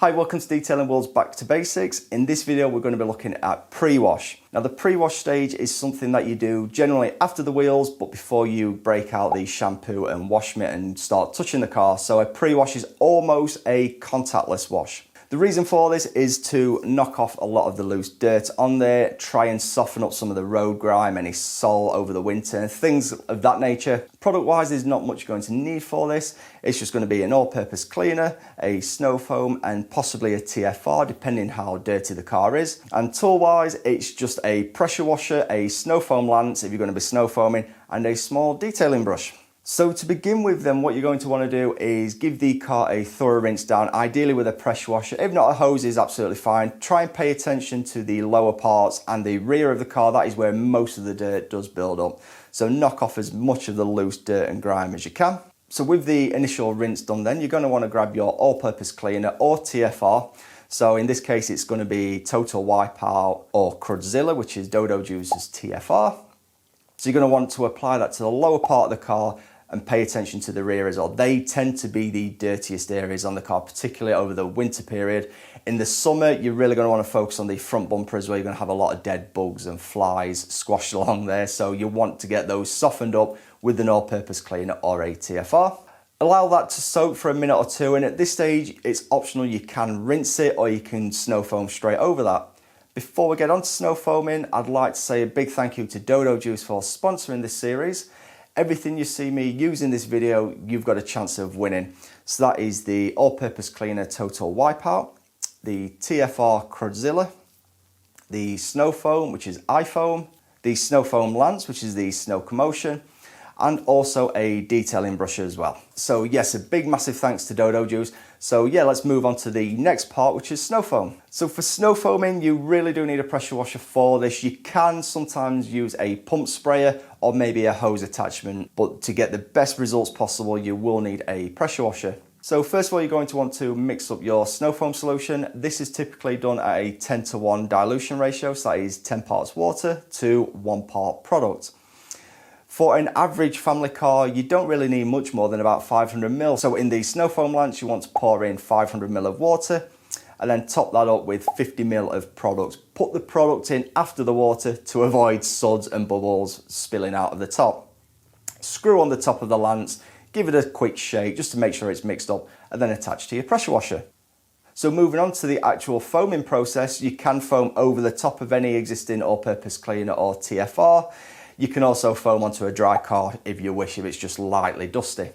Hi, welcome to Detailing World's Back to Basics. In this video, we're going to be looking at pre-wash. Now, the pre-wash stage is something that you do generally after the wheels, but before you break out the shampoo and wash mitt and start touching the car. So a pre-wash is almost a contactless wash. The reason for this is to knock off a lot of the loose dirt on there, try and soften up some of the road grime, any salt over the winter, things of that nature. Product-wise, there's not much going to need for this. It's just going to be an all-purpose cleaner, a snow foam, and possibly a TFR, depending how dirty the car is. And tool-wise, it's just a pressure washer, a snow foam lance, if you're going to be snow foaming, and a small detailing brush. So to begin with then, what you're going to want to do is give the car a thorough rinse down, ideally with a pressure washer. If not, a hose is absolutely fine. Try and pay attention to the lower parts and the rear of the car. That is where most of the dirt does build up. So knock off as much of the loose dirt and grime as you can. So with the initial rinse done then, you're going to want to grab your all-purpose cleaner or TFR. So in this case, it's going to be Total Wipeout or Crudzilla, which is Dodo Juice's TFR. So you're going to want to apply that to the lower part of the car and pay attention to the rear as well. They tend to be the dirtiest areas on the car, particularly over the winter period. In the summer, you're really going to want to focus on the front bumper as well. You're going to have a lot of dead bugs and flies squashed along there. So you want to get those softened up with an all-purpose cleaner or a TFR. Allow that to soak for a minute or two. And at this stage, it's optional. You can rinse it or you can snow foam straight over that. Before we get on to snow foaming, I'd like to say a big thank you to Dodo Juice for sponsoring this series. Everything you see me use in this video, you've got a chance of winning. So that is the all-purpose cleaner Total Wipeout, the TFR Crudzilla, the snow foam, which is iFoam, the snow foam lance, which is the snow commotion, and also a detailing brush as well. So yes, a big massive thanks to Dodo Juice. So yeah, let's move on to the next part, which is snow foam. So for snow foaming, you really do need a pressure washer for this. You can sometimes use a pump sprayer or maybe a hose attachment, but to get the best results possible, you will need a pressure washer. So first of all, you're going to want to mix up your snow foam solution. This is typically done at a 10:1 dilution ratio, so that is 10 parts water to 1 part product. For an average family car, you don't really need much more than about 500 ml. So in the snow foam lance, you want to pour in 500 ml of water and then top that up with 50 ml of product. Put the product in after the water to avoid suds and bubbles spilling out of the top. Screw on the top of the lance, give it a quick shake just to make sure it's mixed up, and then attach to your pressure washer. So moving on to the actual foaming process, you can foam over the top of any existing all-purpose cleaner or TFR. You can also foam onto a dry car if you wish, if it's just lightly dusty.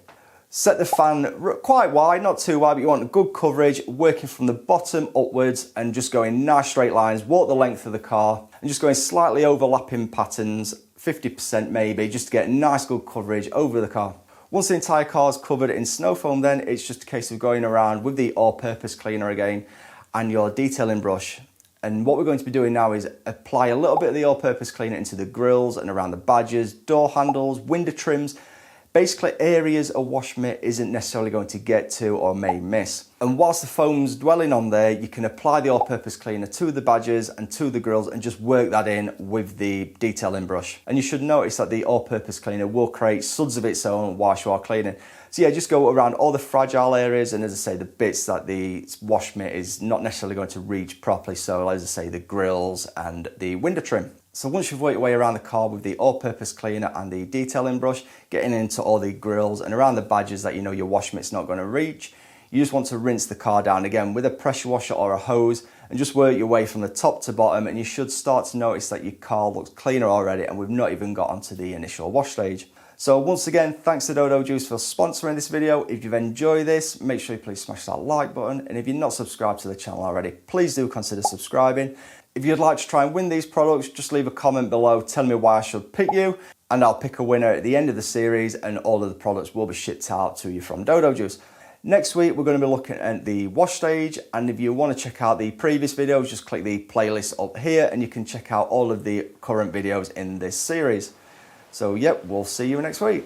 Set the fan quite wide, not too wide, but you want good coverage, working from the bottom upwards and just going nice straight lines. Walk the length of the car and just going slightly overlapping patterns, 50% maybe, just to get nice good coverage over the car. Once the entire car is covered in snow foam, then it's just a case of going around with the all-purpose cleaner again and your detailing brush. And what we're going to be doing now is apply a little bit of the all-purpose cleaner into the grills and around the badges, door handles, window trims, basically areas a wash mitt isn't necessarily going to get to or may miss. And whilst the foam's dwelling on there, you can apply the all-purpose cleaner to the badges and to the grills and just work that in with the detailing brush. And you should notice that the all-purpose cleaner will create suds of its own whilst you are cleaning. So yeah, just go around all the fragile areas and, as I say, the bits that the wash mitt is not necessarily going to reach properly. So as I say, the grills and the window trim. So once you've worked your way around the car with the all-purpose cleaner and the detailing brush, getting into all the grills and around the badges that you know your wash mitt's not going to reach, you just want to rinse the car down again with a pressure washer or a hose and just work your way from the top to bottom, and you should start to notice that your car looks cleaner already, and we've not even got onto the initial wash stage. So once again, thanks to Dodo Juice for sponsoring this video. If you've enjoyed this, make sure you please smash that like button. And if you're not subscribed to the channel already, please do consider subscribing. If you'd like to try and win these products, just leave a comment below telling me why I should pick you, and I'll pick a winner at the end of the series, and all of the products will be shipped out to you from Dodo Juice. Next week, we're going to be looking at the wash stage, and if you want to check out the previous videos, just click the playlist up here and you can check out all of the current videos in this series. So yep, we'll see you next week.